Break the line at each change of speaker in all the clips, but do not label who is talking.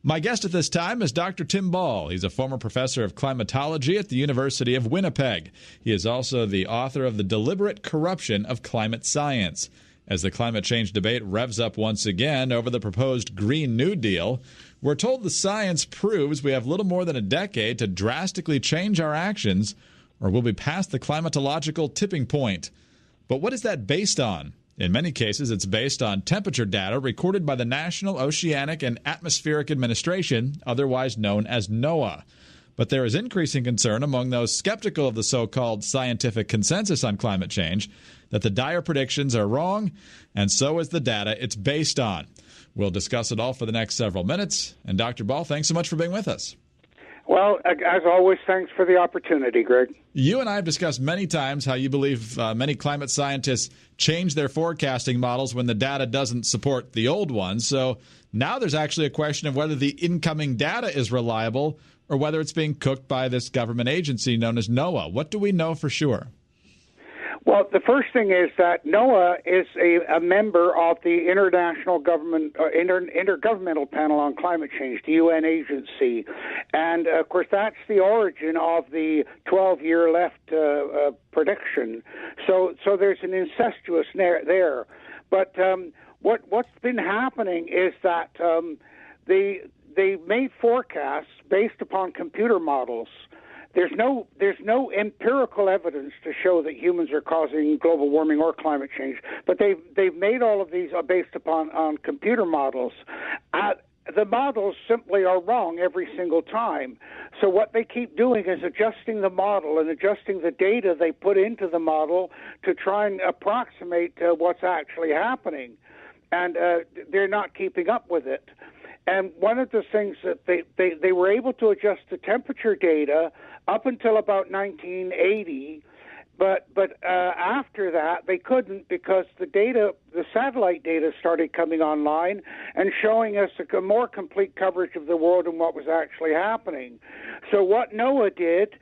My guest at this time is Dr. Tim Ball. He's a former professor of climatology at the University of Winnipeg. He is also the author of The Deliberate Corruption of Climate Science. As the climate change debate revs up once again over the proposed Green New Deal, we're told the science proves we have little more than a decade to drastically change our actions, or we'll be past the climatological tipping point. But what is that based on? In many cases, it's based on temperature data recorded by the National Oceanic and Atmospheric Administration, otherwise known as NOAA. But there is increasing concern among those skeptical of the so-called scientific consensus on climate change that the dire predictions are wrong, and so is the data it's based on. We'll discuss it all for the next several minutes. And Dr. Ball, thanks so much for being with us.
Well, as always, thanks for the opportunity, Greg.
You and I have discussed many times how you believe many climate scientists change their forecasting models when the data doesn't support the old ones. So now there's actually a question of whether the incoming data is reliable or whether it's being cooked by this government agency known as NOAA. What do we know for sure?
Well, the first thing is that NOAA is a member of the Intergovernmental Panel on Climate Change, the UN agency. And, of course, that's the origin of the 12-year left prediction. So there's an incestuous there. But what's been happening is that they made forecasts based upon computer models. There's no empirical evidence to show that humans are causing global warming or climate change, but they've made all of these based upon computer models. The models simply are wrong every single time. So what they keep doing is adjusting the model and adjusting the data they put into the model to try and approximate what's actually happening, and they're not keeping up with it. And one of the things that they were able to adjust the temperature data up until about 1980, but after that they couldn't because the satellite data started coming online and showing us a more complete coverage of the world and what was actually happening. So what NOAA did,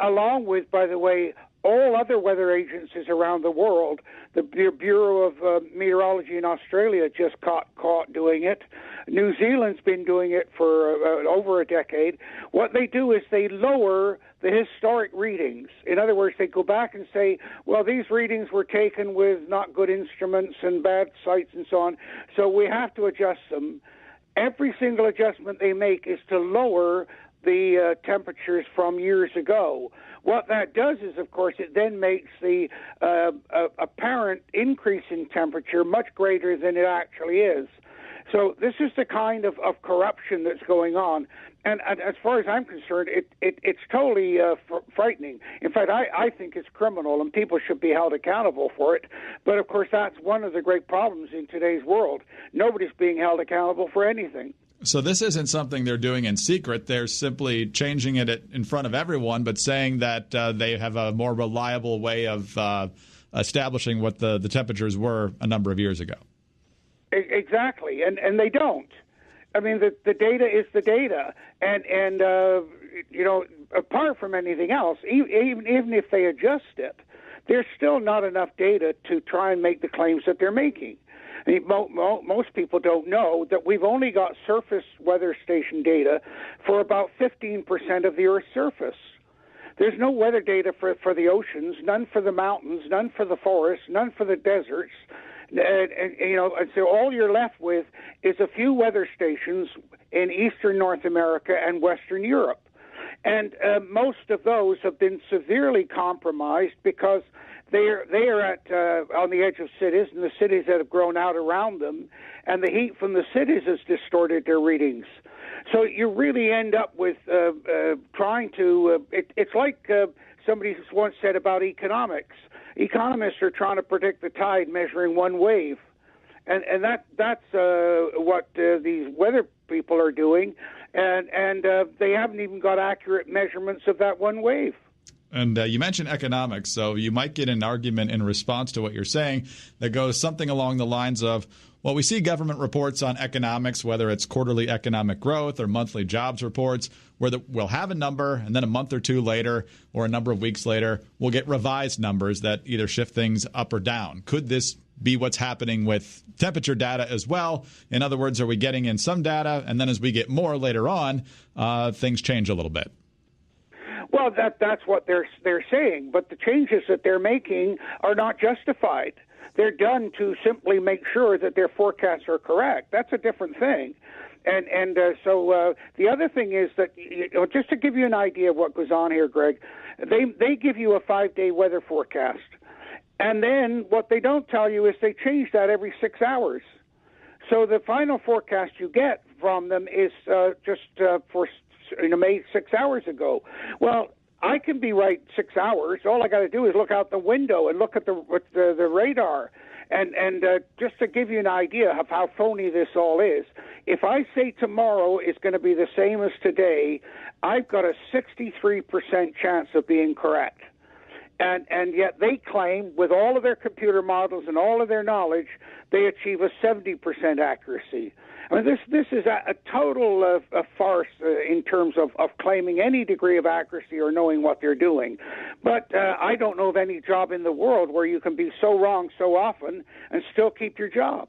along with, by the way, all other weather agencies around the world, the Bureau of Meteorology in Australia just caught doing it. New Zealand's been doing it for over a decade. What they do is they lower the historic readings. In other words, they go back and say, well, these readings were taken with not good instruments and bad sites and so on, so we have to adjust them. Every single adjustment they make is to lower the temperatures from years ago. What that does is, of course, it then makes the apparent increase in temperature much greater than it actually is. So this is the kind of corruption that's going on. And as far as I'm concerned, it's totally frightening. In fact, I think it's criminal, and people should be held accountable for it. But, of course, that's one of the great problems in today's world. Nobody's being held accountable for anything.
So this isn't something they're doing in secret. They're simply changing it in front of everyone, but saying that they have a more reliable way of establishing what the temperatures were a number of years ago. Exactly,
and they don't. I mean, the data is the data, and apart from anything else, even if they adjust it, there's still not enough data to try and make the claims that they're making. I mean, most people don't know that we've only got surface weather station data for about 15% of the Earth's surface. There's no weather data for the oceans, none for the mountains, none for the forests, none for the deserts. And so all you're left with is a few weather stations in eastern North America and Western Europe. And most of those have been severely compromised because they are at on the edge of cities, and the cities that have grown out around them, and the heat from the cities has distorted their readings. So you really end up with trying to. It's like somebody once said about economics. Economists are trying to predict the tide measuring one wave, and that's what these weather people are doing, and they haven't even got accurate measurements of that one wave.
And you mentioned economics, so you might get an argument in response to what you're saying that goes something along the lines of, well, we see government reports on economics, whether it's quarterly economic growth or monthly jobs reports, where we'll have a number, and then a month or two later or a number of weeks later, we'll get revised numbers that either shift things up or down. Could this be what's happening with temperature data as well? In other words, are we getting in some data, and then as we get more later on, things change a little bit?
Well, that's what they're saying, but the changes that they're making are not justified. They're done to simply make sure that their forecasts are correct. That's a different thing. So the other thing is that, just to give you an idea of what goes on here, Greg, they give you a 5-day weather forecast. And then what they don't tell you is they change that every 6 hours. So the final forecast you get from them is made 6 hours ago. Well, I can be right 6 hours. All I got to do is look out the window and look at the radar. And just to give you an idea of how phony this all is, if I say tomorrow is going to be the same as today, I've got a 63% chance of being correct. And yet they claim, with all of their computer models and all of their knowledge, they achieve a 70% accuracy. I mean, this is a total farce in terms of claiming any degree of accuracy or knowing what they're doing. But I don't know of any job in the world where you can be so wrong so often and still keep your job.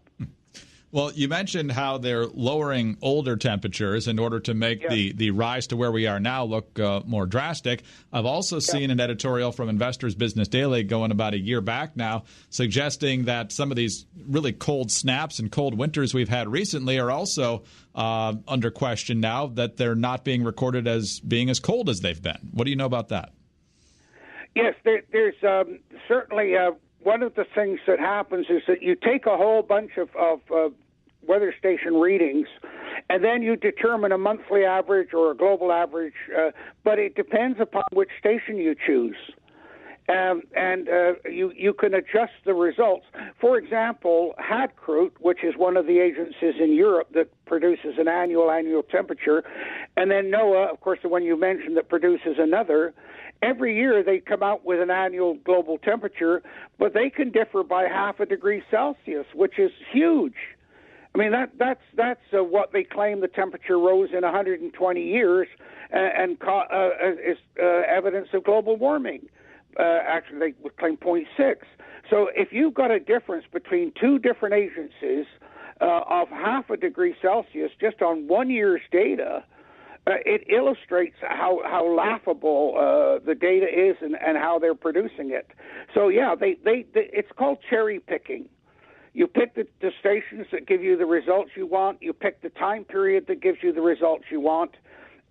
Well, you mentioned how they're lowering older temperatures in order to make the rise to where we are now look more drastic. I've also seen an editorial from Investors Business Daily going about a year back now suggesting that some of these really cold snaps and cold winters we've had recently are also under question now, that they're not being recorded as being as cold as they've been. What do you know about that?
Yes, there's certainly one of the things that happens is that you take a whole bunch of weather station readings, and then you determine a monthly average or a global average, but it depends upon which station you choose. You can adjust the results. For example, Hadkrut, which is one of the agencies in Europe that produces an annual temperature, and then NOAA, of course, the one you mentioned, that produces another. Every year they come out with an annual global temperature, but they can differ by 0.5 degree Celsius, which is huge. I mean, that's what they claim the temperature rose in 120 years and is evidence of global warming. Actually, they would claim 0.6. So if you've got a difference between two different agencies of 0.5 degree Celsius just on 1 year's data, it illustrates how laughable the data is and how they're producing it. So, yeah, it's called cherry-picking. You pick the stations that give you the results you want. You pick the time period that gives you the results you want.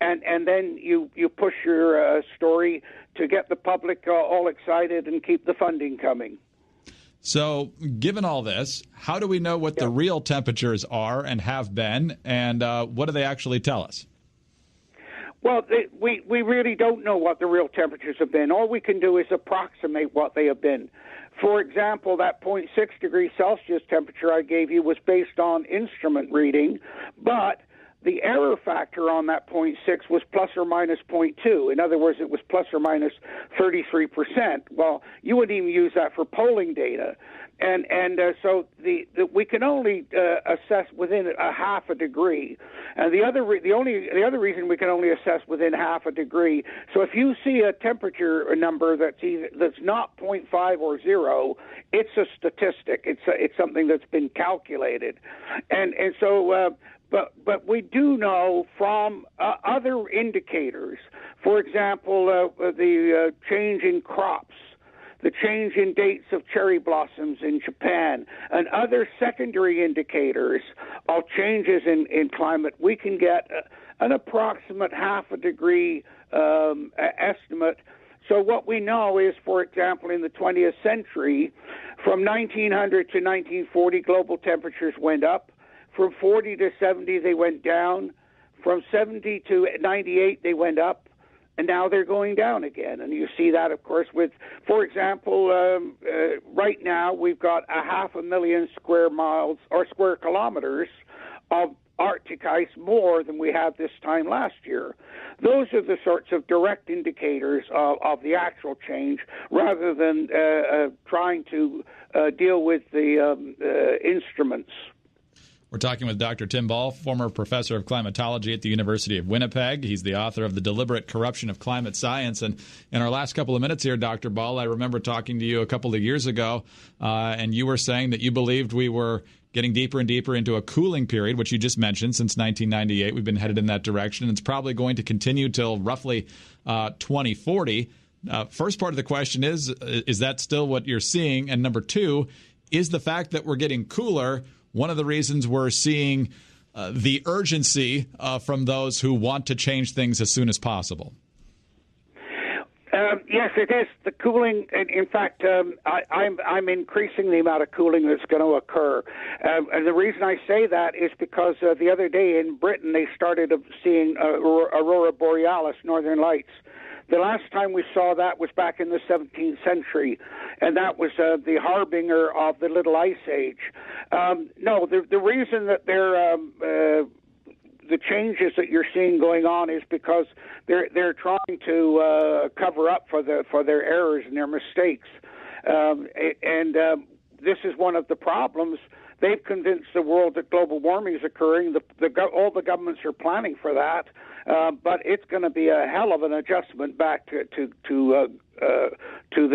And then you push your story to get the public all excited and keep the funding coming.
So, given all this, how do we know what the real temperatures are and have been, and what do they actually tell us?
Well, we really don't know what the real temperatures have been. All we can do is approximate what they have been. For example, that 0.6 degrees Celsius temperature I gave you was based on instrument reading, but the error factor on that 0.6 was plus or minus 0.2. In other words, it was plus or minus 33%. Well, you wouldn't even use that for polling data. So we can only assess within 0.5 degree. And the other reason we can only assess within 0.5 degree. So if you see a temperature number that's not 0.5 or 0, it's a statistic. It's something that's been calculated. But we do know from other indicators, for example, the change in crops, the change in dates of cherry blossoms in Japan, and other secondary indicators of changes in climate, we can get an approximate 0.5 degree estimate. So what we know is, for example, in the 20th century, from 1900 to 1940, global temperatures went up. From 40 to 70, they went down. From 70 to 98, they went up. And now they're going down again. And you see that, of course, with, for example, right now we've got 500,000 square miles or square kilometers of Arctic ice more than we had this time last year. Those are the sorts of direct indicators of the actual change, rather than trying to deal with the instruments.
We're talking with Dr. Tim Ball, former professor of climatology at the University of Winnipeg. He's the author of The Deliberate Corruption of Climate Science. And in our last couple of minutes here, Dr. Ball, I remember talking to you a couple of years ago, and you were saying that you believed we were getting deeper and deeper into a cooling period, which you just mentioned. Since 1998, we've been headed in that direction. It's probably going to continue till roughly 2040. First part of the question is that still what you're seeing? And number two, is the fact that we're getting cooler one of the reasons we're seeing the urgency from those who want to change things as soon as possible?
Yes, it is. The cooling, in fact, I'm increasing the amount of cooling that's going to occur. And the reason I say that is because the other day in Britain, they started seeing aurora borealis, northern lights. The last time we saw that was back in the 17th century, and that was the harbinger of the Little Ice Age. No, the reason that the changes that you're seeing going on is because they're trying to cover up for their errors and their mistakes, and this is one of the problems. They've convinced the world that global warming is occurring. All the governments are planning for that, but it's going to be a hell of an adjustment back to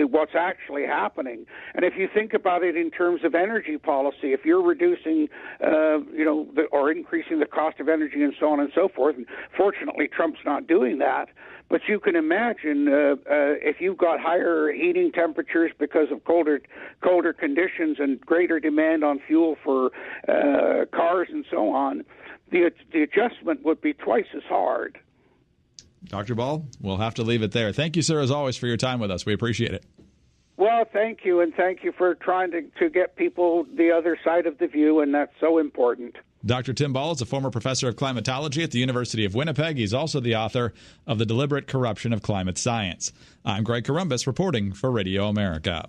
what's actually happening. And if you think about it in terms of energy policy, if you're reducing, or increasing the cost of energy and so on and so forth, and fortunately Trump's not doing that, but you can imagine if you've got higher heating temperatures because of colder conditions and greater demand on fuel for cars and so on, the adjustment would be twice as hard.
Dr. Ball, we'll have to leave it there. Thank you, sir, as always, for your time with us. We appreciate it.
Well, thank you, and thank you for trying to get people the other side of the view, and that's so important.
Dr. Tim Ball is a former professor of climatology at the University of Winnipeg. He's also the author of The Deliberate Corruption of Climate Science. I'm Greg Columbus reporting for Radio America.